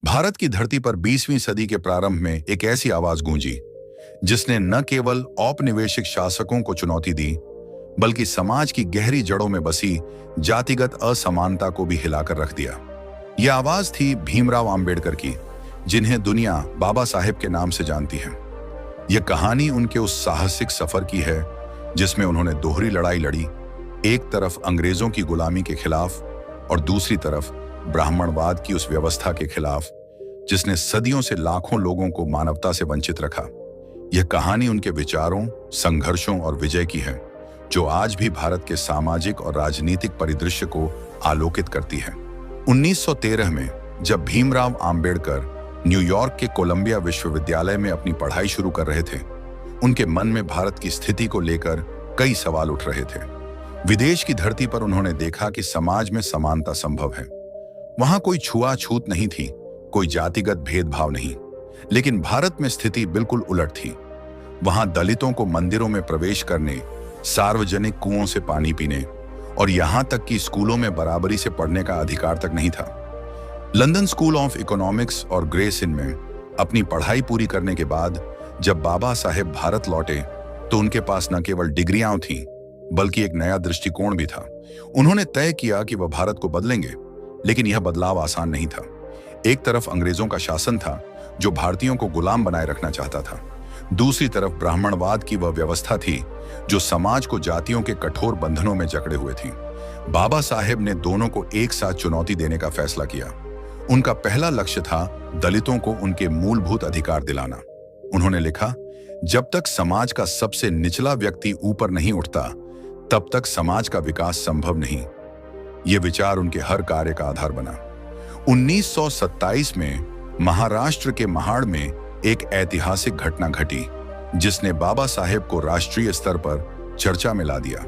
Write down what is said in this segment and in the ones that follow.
भारत की धरती पर 20वीं सदी के प्रारंभ में एक ऐसी आवाज गूंजी जिसने न केवल औपनिवेशिक शासकों को चुनौती दी, बल्कि समाज की गहरी जड़ों में बसी जातिगत असमानता को भी हिलाकर रख दिया। यह आवाज थी भीमराव आंबेडकर की, जिन्हें दुनिया बाबा साहेब के नाम से जानती है। यह कहानी उनके उस साहसिक सफर की है जिसमें उन्होंने दोहरी लड़ाई लड़ी, एक तरफ अंग्रेजों की गुलामी के खिलाफ और दूसरी तरफ ब्राह्मणवाद की उस व्यवस्था के खिलाफ जिसने सदियों से लाखों लोगों को मानवता से वंचित रखा। यह कहानी उनके विचारों, संघर्षों और विजय की है, जो आज भी भारत के सामाजिक और राजनीतिक परिदृश्य को आलोकित करती है। 1913 में जब भीमराव आंबेडकर न्यूयॉर्क के कोलंबिया विश्वविद्यालय में अपनी पढ़ाई शुरू कर रहे थे, उनके मन में भारत की स्थिति को लेकर कई सवाल उठ रहे थे। विदेश की धरती पर उन्होंने देखा कि समाज में समानता संभव है। वहां कोई छुआछूत नहीं थी, कोई जातिगत भेदभाव नहीं, लेकिन भारत में स्थिति बिल्कुल उलट थी। वहां दलितों को मंदिरों में प्रवेश करने, सार्वजनिक कुओं से पानी पीने और यहां तक कि स्कूलों में बराबरी से पढ़ने का अधिकार तक नहीं था। लंदन स्कूल ऑफ इकोनॉमिक्स और ग्रेस इन में अपनी पढ़ाई पूरी करने के बाद जब बाबा साहेब भारत लौटे तो उनके पास न केवल डिग्रियां थीं, बल्कि एक नया दृष्टिकोण भी था। उन्होंने तय किया कि वह भारत को बदलेंगे, लेकिन यह बदलाव आसान नहीं था। एक तरफ अंग्रेजों का शासन था जो भारतीयों को गुलाम बनाए रखना चाहता था, दूसरी तरफ ब्राह्मणवाद की वह व्यवस्था थी जो समाज को जातियों के कठोर बंधनों में जकड़े हुए थी। बाबा साहेब ने दोनों को एक साथ चुनौती देने का फैसला किया। उनका पहला लक्ष्य था दलितों को उनके मूलभूत अधिकार दिलाना। उन्होंने लिखा, जब तक समाज का सबसे निचला व्यक्ति ऊपर नहीं उठता, तब तक समाज का विकास संभव नहीं। यह विचार उनके हर कार्य का आधार बना। 1927 में महाराष्ट्र के महाड़ में एक ऐतिहासिक घटना घटी जिसने बाबा साहेब को राष्ट्रीय स्तर पर चर्चा में ला दिया।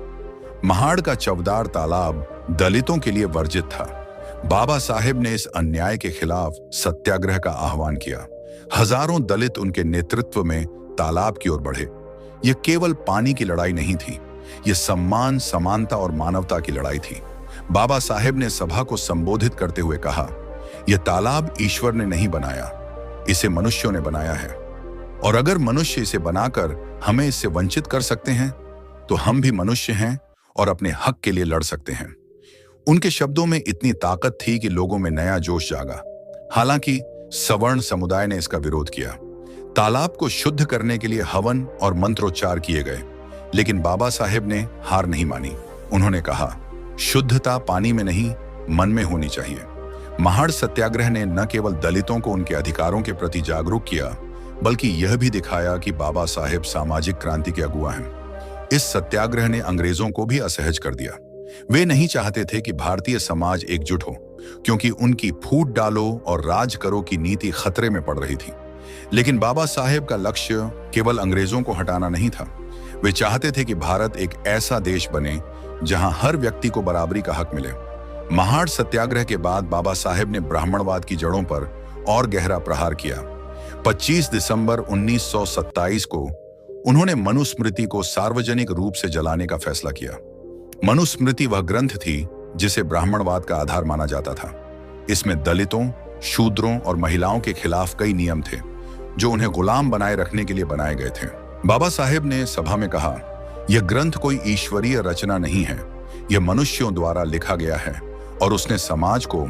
महाड़ का चवदार तालाब दलितों के लिए वर्जित था। बाबा साहेब ने इस अन्याय के खिलाफ सत्याग्रह का आह्वान किया। हजारों दलित उनके नेतृत्व में तालाब की ओर बढ़े। यह केवल पानी की लड़ाई नहीं थी, यह सम्मान, समानता और मानवता की लड़ाई थी। बाबा साहेब ने सभा को संबोधित करते हुए कहा, यह तालाब ईश्वर ने नहीं बनाया, इसे मनुष्यों ने बनाया है, और अगर मनुष्य इसे बनाकर हमें इससे वंचित कर सकते हैं तो हम भी मनुष्य हैं और अपने हक के लिए लड़ सकते हैं। उनके शब्दों में इतनी ताकत थी कि लोगों में नया जोश जागा। हालांकि सवर्ण समुदाय ने इसका विरोध किया। तालाब को शुद्ध करने के लिए हवन और मंत्रोच्चार किए गए, लेकिन बाबा साहेब ने हार नहीं मानी। उन्होंने कहा, शुद्धता पानी में नहीं, मन में होनी चाहिए। महाड़ सत्याग्रह ने न केवल दलितों को उनके अधिकारों के प्रति जागरूक किया, बल्कि यह भी दिखाया कि बाबा साहेब सामाजिक क्रांति के अगुआ हैं। इस सत्याग्रह ने अंग्रेजों को भी असहज कर दिया। वे नहीं चाहते थे कि भारतीय समाज एकजुट हो, क्योंकि उनकी फूट डालो और राज करो की नीति खतरे में पड़ रही थी। लेकिन बाबा साहेब का लक्ष्य केवल अंग्रेजों को हटाना नहीं था। वे चाहते थे कि भारत एक ऐसा देश बने जहां हर व्यक्ति को बराबरी का हक मिले। महाड़ सत्याग्रह के बाद बाबा साहेब ने ब्राह्मणवाद की जड़ों पर और गहरा प्रहार किया। 25 दिसंबर 1927 को उन्होंने मनुस्मृति को सार्वजनिक रूप से जलाने का फैसला किया। मनुस्मृति वह ग्रंथ थी जिसे ब्राह्मणवाद का आधार माना जाता था। इसमें दलितों, शूद्रों और महिलाओं के खिलाफ कई नियम थे जो उन्हें गुलाम बनाए रखने के लिए बनाए गए थे। बाबा साहेब ने सभा में कहा, यह ग्रंथ कोई ईश्वरीय रचना नहीं है, यह मनुष्यों द्वारा लिखा गया है और उसने समाज को